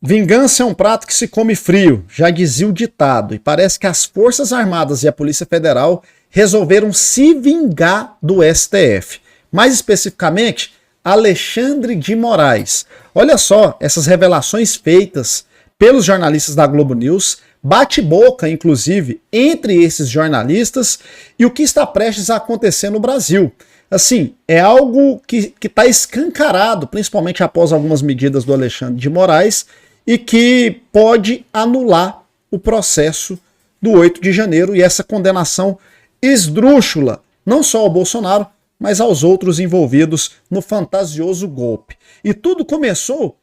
Vingança é um prato que se come frio, já dizia o ditado, e parece que as Forças Armadas e a Polícia Federal resolveram se vingar do STF. Mais especificamente, Alexandre de Moraes. Olha só essas revelações feitas pelos jornalistas da Globo News, bate-boca, inclusive, entre esses jornalistas e o que está prestes a acontecer no Brasil. Assim, é algo que está escancarado, principalmente após algumas medidas do Alexandre de Moraes, e que pode anular o processo do 8 de janeiro e essa condenação esdrúxula, não só ao Bolsonaro, mas aos outros envolvidos no fantasioso golpe. E tudo começou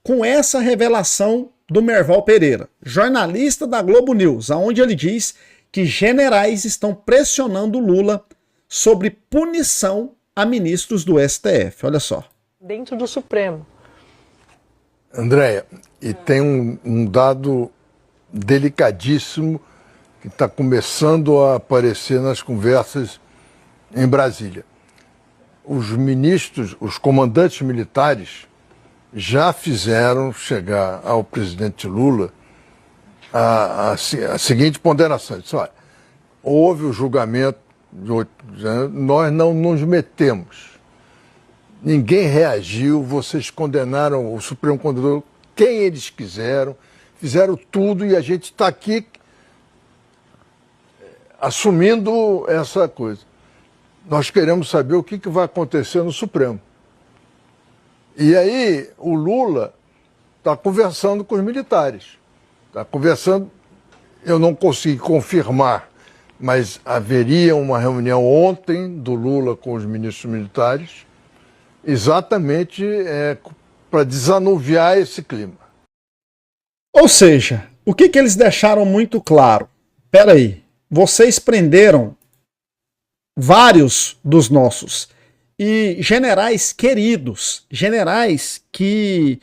com essa revelação do Merval Pereira, jornalista da Globo News, onde ele diz que generais estão pressionando Lula sobre punição a ministros do STF. Olha só. Dentro do Supremo. Andréia, e tem um dado delicadíssimo que está começando a aparecer nas conversas em Brasília. Os ministros, os comandantes militares já fizeram chegar ao presidente Lula a seguinte ponderação. Disse, olha, houve o julgamento de 8 de janeiro, nós não nos metemos. Ninguém reagiu, vocês condenaram, o Supremo condenou quem eles quiseram, fizeram tudo e a gente está aqui assumindo essa coisa. Nós queremos saber o que vai acontecer no Supremo. E aí o Lula está conversando com os militares. Está conversando, eu não consegui confirmar, mas haveria uma reunião ontem do Lula com os ministros militares, exatamente para desanuviar esse clima. Ou seja, o que eles deixaram muito claro? Espera aí, vocês prenderam vários dos nossos e generais queridos, generais que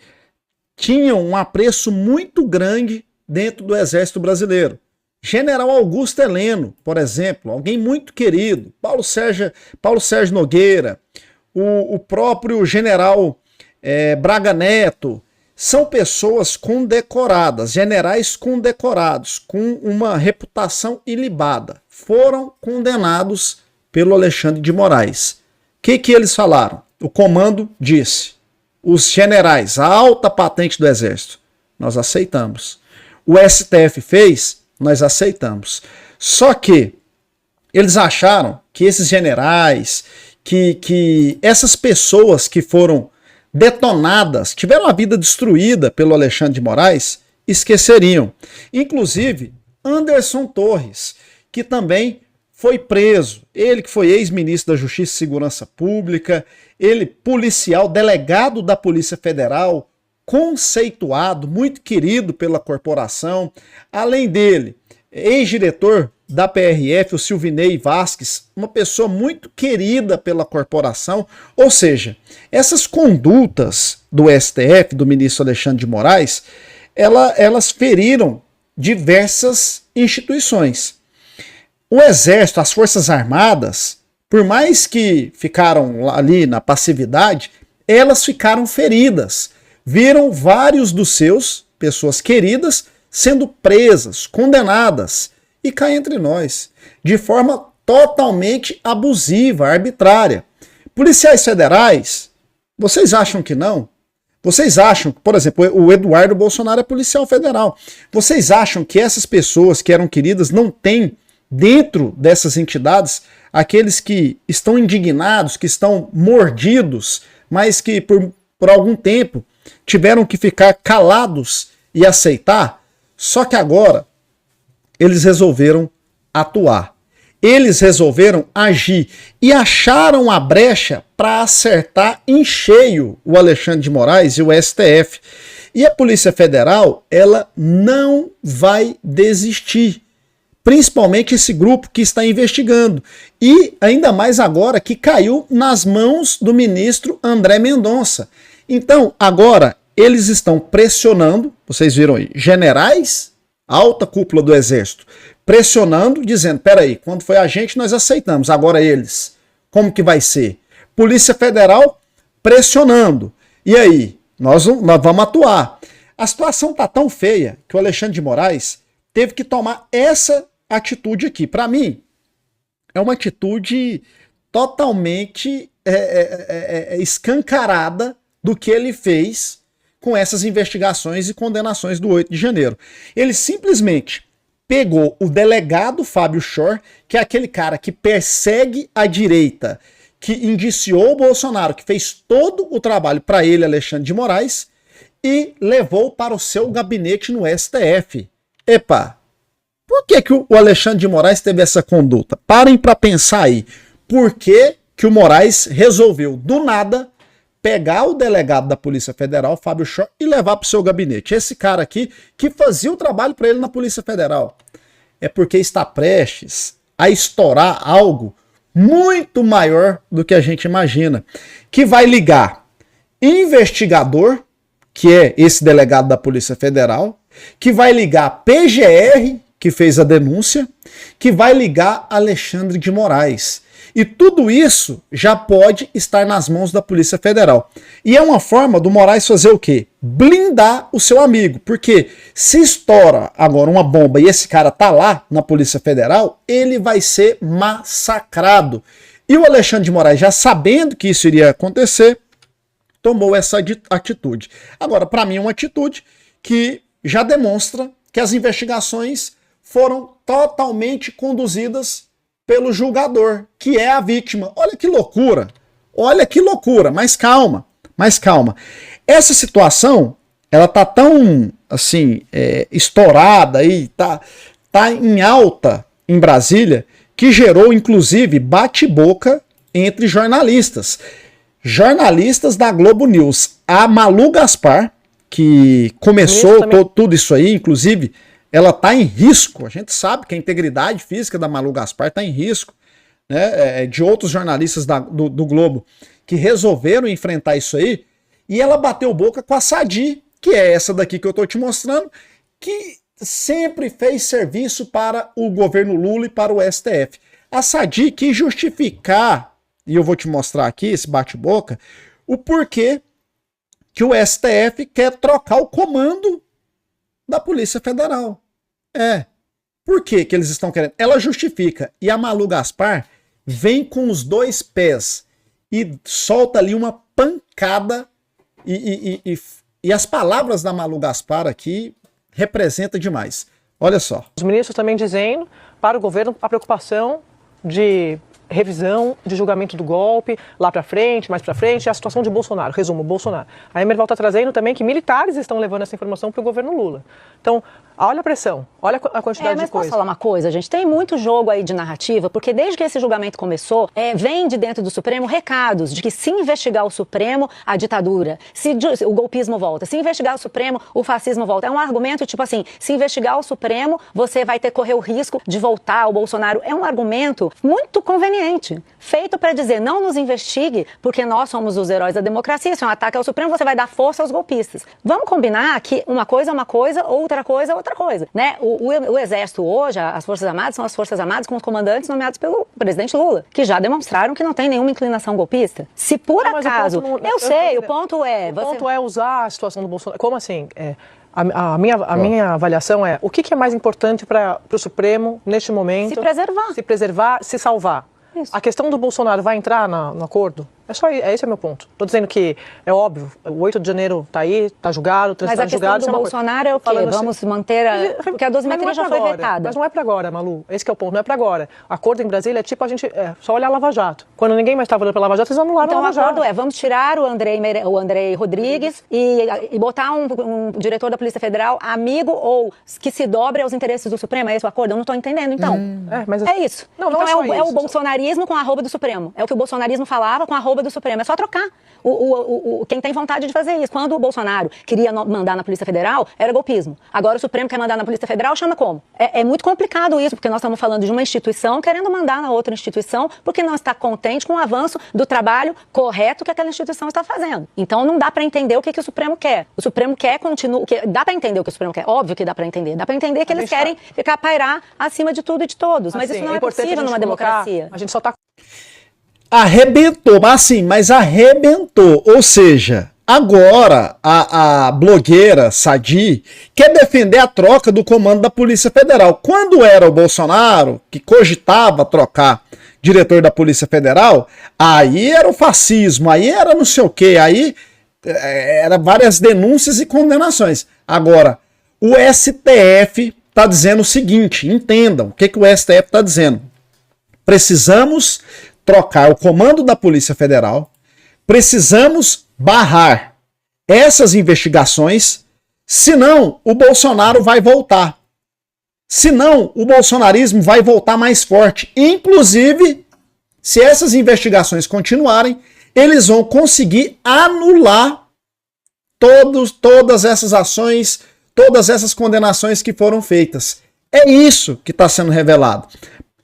tinham um apreço muito grande dentro do Exército Brasileiro. General Augusto Heleno, por exemplo, alguém muito querido, Paulo Sérgio Nogueira, o próprio general Braga Neto, são pessoas condecoradas, generais condecorados, com uma reputação ilibada. Foram condenados pelo Alexandre de Moraes. O que eles falaram? O comando disse, os generais, a alta patente do Exército, nós aceitamos. O STF fez, nós aceitamos. Só que eles acharam que esses generais, que essas pessoas que foram detonadas, tiveram a vida destruída pelo Alexandre de Moraes, esqueceriam. Inclusive, Anderson Torres, que também foi preso. Ele que foi ex-ministro da Justiça e Segurança Pública, ele policial, delegado da Polícia Federal, conceituado, muito querido pela corporação. Além dele, ex-diretor da PRF, o Silvinei Vasques, uma pessoa muito querida pela corporação. Ou seja, essas condutas do STF, do ministro Alexandre de Moraes, elas feriram diversas instituições. O Exército, as Forças Armadas, por mais que ficaram ali na passividade, elas ficaram feridas. Viram vários dos seus, pessoas queridas, sendo presas, condenadas. E cá entre nós, de forma totalmente abusiva, arbitrária. Policiais federais, vocês acham que não? Vocês acham, por exemplo, o Eduardo Bolsonaro é policial federal. Vocês acham que essas pessoas que eram queridas não têm dentro dessas entidades aqueles que estão indignados, que estão mordidos, mas que por algum tempo tiveram que ficar calados e aceitar? Só que agora eles resolveram atuar. Eles resolveram agir e acharam a brecha para acertar em cheio o Alexandre de Moraes e o STF. E a Polícia Federal, ela não vai desistir. Principalmente esse grupo que está investigando. E ainda mais agora que caiu nas mãos do ministro André Mendonça. Então, agora, eles estão pressionando, vocês viram aí, generais, alta cúpula do Exército, pressionando, dizendo, peraí, quando foi a gente nós aceitamos, agora eles, como que vai ser? Polícia Federal pressionando, e aí, nós vamos atuar. A situação tá tão feia que o Alexandre de Moraes teve que tomar essa atitude aqui. Para mim, é uma atitude totalmente escancarada do que ele fez com essas investigações e condenações do 8 de janeiro. Ele simplesmente pegou o delegado Fábio Shor, que é aquele cara que persegue a direita, que indiciou o Bolsonaro, que fez todo o trabalho para ele, Alexandre de Moraes, e levou para o seu gabinete no STF. Epa, por que o Alexandre de Moraes teve essa conduta? Parem para pensar aí. Por que o Moraes resolveu, do nada, pegar o delegado da Polícia Federal, Fábio Shor, e levar para o seu gabinete? Esse cara aqui, que fazia o trabalho para ele na Polícia Federal. É porque está prestes a estourar algo muito maior do que a gente imagina, que vai ligar investigador, que é esse delegado da Polícia Federal, que vai ligar PGR, que fez a denúncia, que vai ligar Alexandre de Moraes. E tudo isso já pode estar nas mãos da Polícia Federal. E é uma forma do Moraes fazer o quê? Blindar o seu amigo. Porque se estoura agora uma bomba e esse cara tá lá na Polícia Federal, ele vai ser massacrado. E o Alexandre de Moraes, já sabendo que isso iria acontecer, tomou essa atitude. Agora, para mim, é uma atitude que já demonstra que as investigações foram totalmente conduzidas pelo julgador, que é a vítima. Olha que loucura, mas calma, Essa situação, ela tá tão, assim, estourada e tá em alta em Brasília, que gerou, inclusive, bate-boca entre jornalistas. Jornalistas da Globo News. A Malu Gaspar, que começou tudo isso aí, inclusive, ela está em risco. A gente sabe que a integridade física da Malu Gaspar está em risco, né? De outros jornalistas do Globo que resolveram enfrentar isso aí, e ela bateu boca com a Sadi, que é essa daqui que eu estou te mostrando, que sempre fez serviço para o governo Lula e para o STF. A Sadi quis justificar, e eu vou te mostrar aqui, esse bate-boca, o porquê que o STF quer trocar o comando da Polícia Federal. Por que eles estão querendo? Ela justifica. E a Malu Gaspar vem com os dois pés e solta ali uma pancada. E as palavras da Malu Gaspar aqui representam demais. Olha só. Os ministros também dizendo para o governo a preocupação de revisão de julgamento do golpe, lá pra frente, mais pra frente, a situação de Bolsonaro, resumo, Bolsonaro. A Emerval está trazendo também que militares estão levando essa informação para o governo Lula. Então, olha a pressão, olha a quantidade de coisa. Mas posso falar uma coisa, gente? Tem muito jogo aí de narrativa, porque desde que esse julgamento começou, vem de dentro do Supremo recados de que se investigar o Supremo, a ditadura, se o golpismo volta, se investigar o Supremo, o fascismo volta. É um argumento tipo assim, se investigar o Supremo, você vai correr o risco de voltar ao Bolsonaro. É um argumento muito conveniente, feito para dizer, não nos investigue, porque nós somos os heróis da democracia, se é um ataque ao Supremo, você vai dar força aos golpistas. Vamos combinar que uma coisa é uma coisa, outra coisa é outra coisa, né? O Exército hoje, as Forças Armadas, são as Forças Armadas com os comandantes nomeados pelo presidente Lula, que já demonstraram que não tem nenhuma inclinação golpista. Se por acaso... O ponto é... O ponto é usar a situação do Bolsonaro... Como assim? A minha avaliação é, o que é mais importante para o Supremo, neste momento? Se preservar. Se preservar, se salvar. Isso. A questão do Bolsonaro vai entrar no acordo? Esse é o meu ponto. Estou dizendo que é óbvio, o 8 de janeiro está aí, está julgado, o trânsito está julgado. Mas a questão do Bolsonaro é o quê? Vamos manter porque a dosimetria já foi vetada. Mas não é para agora, Malu. Esse que é o ponto, não é para agora. O acordo em Brasília é tipo a gente só olhar a Lava Jato. Quando ninguém mais estava olhando para a Lava Jato, eles anularam a Lava Jato. Então o acordo vamos tirar o Andrei Rodrigues e botar um diretor da Polícia Federal amigo ou que se dobre aos interesses do Supremo. É esse o acordo? Eu não estou entendendo, então. É isso. Não é o bolsonarismo com a arroba do Supremo. É o que o bolsonarismo falava com a arroba do Supremo. É só trocar. Quem tem vontade de fazer isso. Quando o Bolsonaro queria mandar na Polícia Federal, era golpismo. Agora o Supremo quer mandar na Polícia Federal, chama como? É muito complicado isso, porque nós estamos falando de uma instituição querendo mandar na outra instituição, porque não está contente com o avanço do trabalho correto que aquela instituição está fazendo. Então não dá para entender o que o Supremo quer. O Supremo quer continuar... Dá para entender o que o Supremo quer? Óbvio que dá para entender. Dá para entender que eles querem ficar pairar acima de tudo e de todos. Mas isso não é possível numa democracia. A gente só está... Arrebentou, mas arrebentou. Ou seja, Agora, a blogueira Sadi quer defender a troca do comando da Polícia Federal. Quando era o Bolsonaro, que cogitava trocar diretor da Polícia Federal, aí era o fascismo, aí era não sei o quê, aí era várias denúncias e condenações. Agora, o STF está dizendo o seguinte, entendam o que o STF está dizendo. Precisamos trocar o comando da Polícia Federal, precisamos barrar essas investigações, senão o Bolsonaro vai voltar. Senão o bolsonarismo vai voltar mais forte. Inclusive, se essas investigações continuarem, eles vão conseguir anular todas essas ações, todas essas condenações que foram feitas. É isso que está sendo revelado.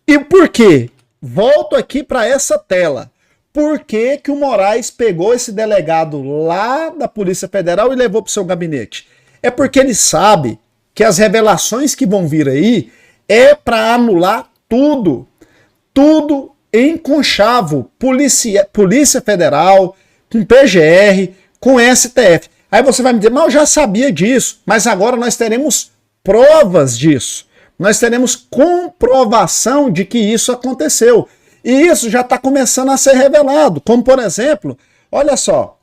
E por quê? Volto aqui para essa tela. Por que que o Moraes pegou esse delegado lá da Polícia Federal e levou para o seu gabinete? É porque ele sabe que as revelações que vão vir aí é para anular tudo. Tudo em conchavo. Polícia Federal, com PGR, com STF. Aí você vai me dizer, mas eu já sabia disso. Mas agora nós teremos provas disso. Nós teremos comprovação de que isso aconteceu. E isso já está começando a ser revelado. Como, por exemplo, olha só,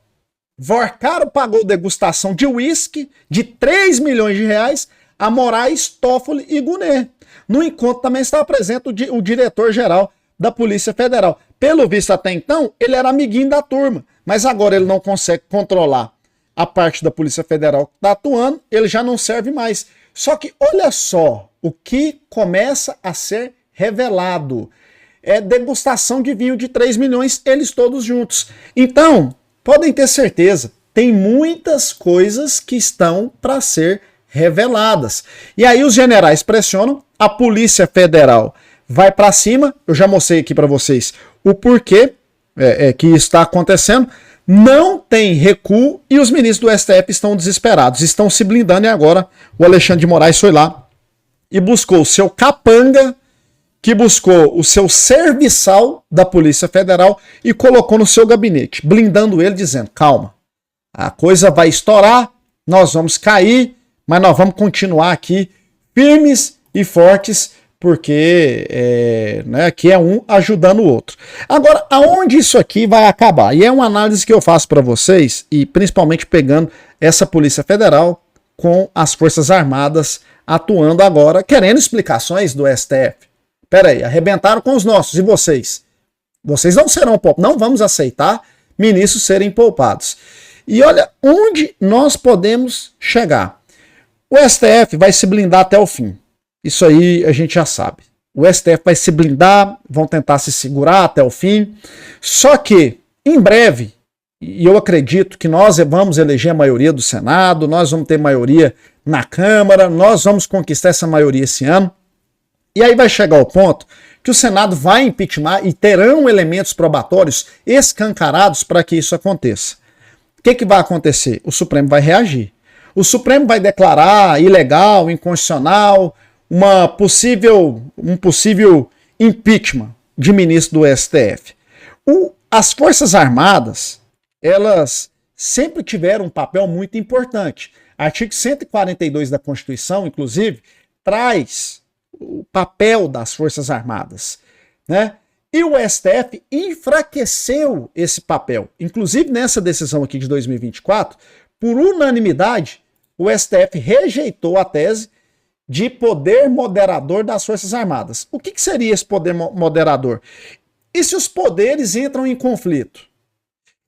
Vorcaro pagou degustação de uísque de 3 milhões de reais a Moraes, Toffoli e Gonet. No encontro também estava presente o diretor-geral da Polícia Federal. Pelo visto até então, ele era amiguinho da turma, mas agora ele não consegue controlar a parte da Polícia Federal que está atuando, ele já não serve mais. Só que olha só o que começa a ser revelado. É degustação de vinho de 3 milhões, eles todos juntos. Então, podem ter certeza, tem muitas coisas que estão para ser reveladas. E aí os generais pressionam, a Polícia Federal vai para cima, eu já mostrei aqui para vocês o porquê que isso está acontecendo, não tem recuo e os ministros do STF estão desesperados, estão se blindando e agora o Alexandre de Moraes foi lá e buscou o seu capanga, que buscou o seu serviçal da Polícia Federal e colocou no seu gabinete, blindando ele, dizendo, calma, a coisa vai estourar, nós vamos cair, mas nós vamos continuar aqui firmes e fortes, porque aqui é um ajudando o outro. Agora, aonde isso aqui vai acabar? E é uma análise que eu faço para vocês, e principalmente pegando essa Polícia Federal com as Forças Armadas atuando agora, querendo explicações do STF. Pera aí, arrebentaram com os nossos, e vocês? Vocês não serão poupados, não vamos aceitar ministros serem poupados. E olha, onde nós podemos chegar? O STF vai se blindar até o fim. Isso aí a gente já sabe. O STF vai se blindar, vão tentar se segurar até o fim. Só que, em breve, e eu acredito que nós vamos eleger a maioria do Senado, nós vamos ter maioria na Câmara, nós vamos conquistar essa maioria esse ano. E aí vai chegar ao ponto que o Senado vai impeachment e terão elementos probatórios escancarados para que isso aconteça. O que vai acontecer? O Supremo vai reagir. O Supremo vai declarar ilegal, inconstitucional, um possível impeachment de ministro do STF. As Forças Armadas, elas sempre tiveram um papel muito importante. Artigo 142 da Constituição, inclusive, traz o papel das Forças Armadas, né? E o STF enfraqueceu esse papel. Inclusive, nessa decisão aqui de 2024, por unanimidade, o STF rejeitou a tese de poder moderador das Forças Armadas. O que seria esse poder moderador? E se os poderes entram em conflito?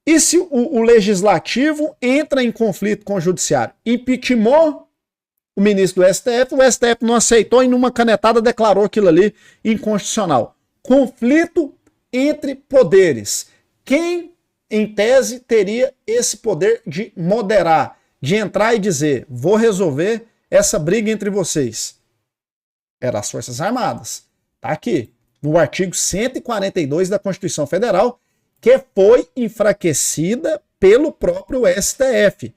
E se o legislativo entra em conflito com o judiciário? Impeachmentou o ministro do STF, o STF não aceitou e numa canetada declarou aquilo ali inconstitucional. Conflito entre poderes. Quem, em tese, teria esse poder de moderar, de entrar e dizer, vou resolver essa briga entre vocês? Era as Forças Armadas. Tá aqui, no artigo 142 da Constituição Federal, que foi enfraquecida pelo próprio STF.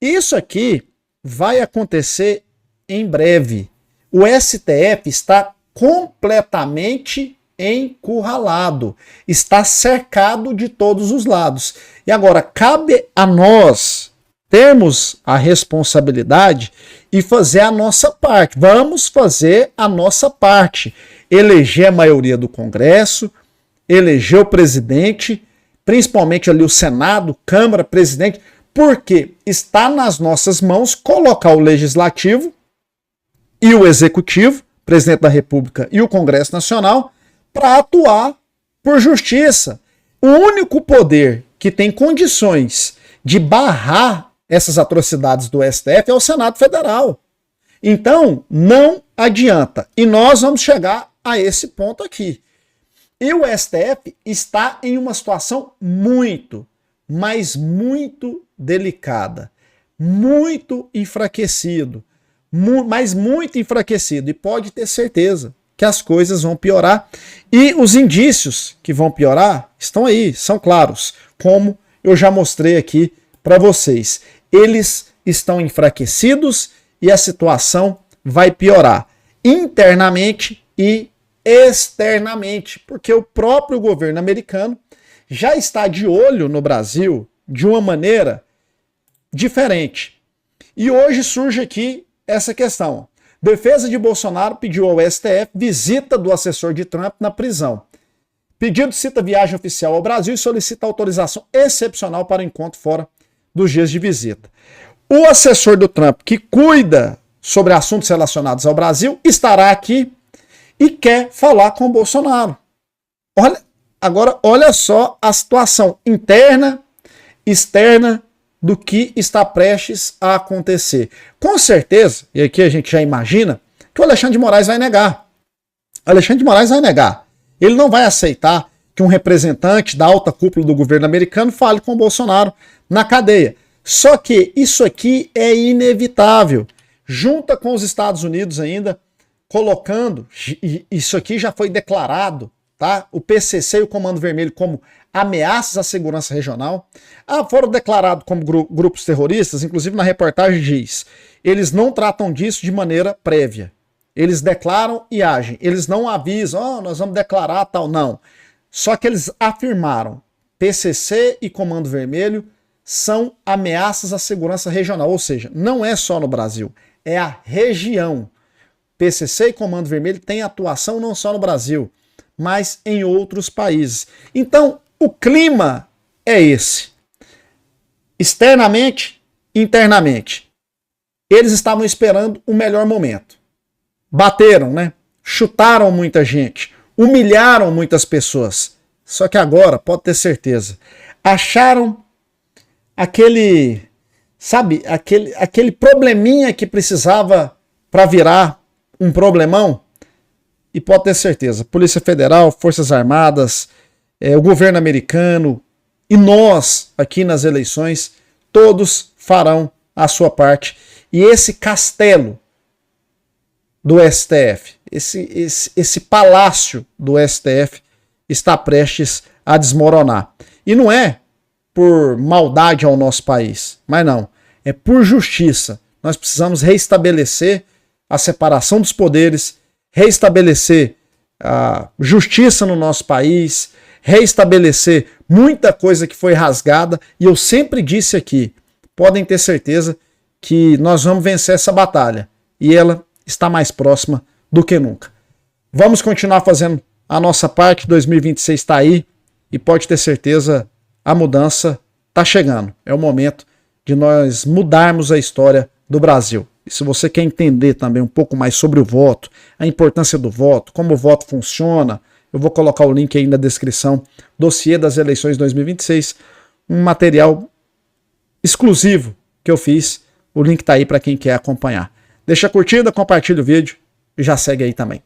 Isso aqui vai acontecer em breve. O STF está completamente encurralado, está cercado de todos os lados. E agora, cabe a nós termos a responsabilidade e fazer a nossa parte. Vamos fazer a nossa parte. Eleger a maioria do Congresso, eleger o presidente, principalmente ali o Senado, Câmara, presidente, porque está nas nossas mãos colocar o Legislativo e o Executivo, Presidente da República e o Congresso Nacional, para atuar por justiça. O único poder que tem condições de barrar essas atrocidades do STF é o Senado Federal. Então, não adianta. E nós vamos chegar a esse ponto aqui. E o STF está em uma situação muito, mas muito delicada. Muito enfraquecido. Mas muito enfraquecido. E pode ter certeza que as coisas vão piorar. E os indícios que vão piorar estão aí, são claros. Como eu já mostrei aqui para vocês. Eles estão enfraquecidos e a situação vai piorar internamente e externamente, porque o próprio governo americano já está de olho no Brasil de uma maneira diferente. E hoje surge aqui essa questão. Defesa de Bolsonaro pediu ao STF visita do assessor de Trump na prisão. Pedido cita viagem oficial ao Brasil e solicita autorização excepcional para encontro fora dos dias de visita. O assessor do Trump, que cuida sobre assuntos relacionados ao Brasil, estará aqui e quer falar com o Bolsonaro. Olha só a situação interna, externa do que está prestes a acontecer. Com certeza, e aqui a gente já imagina, que o Alexandre de Moraes vai negar. Alexandre de Moraes vai negar. Ele não vai aceitar que um representante da alta cúpula do governo americano fale com o Bolsonaro na cadeia. Só que isso aqui é inevitável. Junta com os Estados Unidos ainda, colocando, isso aqui já foi declarado, tá? O PCC e o Comando Vermelho como ameaças à segurança regional. Foram declarados como grupos terroristas, inclusive na reportagem diz, eles não tratam disso de maneira prévia. Eles declaram e agem. Eles não avisam, nós vamos declarar tal, não. Só que eles afirmaram, PCC e Comando Vermelho são ameaças à segurança regional, ou seja, não é só no Brasil, é a região. PCC e Comando Vermelho têm atuação não só no Brasil, mas em outros países. Então, o clima é esse. Externamente, internamente. Eles estavam esperando o melhor momento. Bateram, né? Chutaram muita gente, humilharam muitas pessoas. Só que agora, pode ter certeza, acharam aquele probleminha que precisava para virar um problemão. E pode ter certeza, Polícia Federal, Forças Armadas, o governo americano e nós aqui nas eleições, todos farão a sua parte. E esse castelo do STF, esse palácio do STF está prestes a desmoronar. E não é por maldade ao nosso país, mas não, é por justiça. Nós precisamos reestabelecer a separação dos poderes, reestabelecer a justiça no nosso país, reestabelecer muita coisa que foi rasgada, e eu sempre disse aqui, podem ter certeza que nós vamos vencer essa batalha, e ela está mais próxima do que nunca. Vamos continuar fazendo a nossa parte, 2026 está aí, e pode ter certeza, a mudança está chegando. É o momento de nós mudarmos a história do Brasil. E se você quer entender também um pouco mais sobre o voto, a importância do voto, como o voto funciona, eu vou colocar o link aí na descrição, dossiê das eleições 2026, um material exclusivo que eu fiz, o link está aí para quem quer acompanhar. Deixa a curtida, compartilha o vídeo e já segue aí também.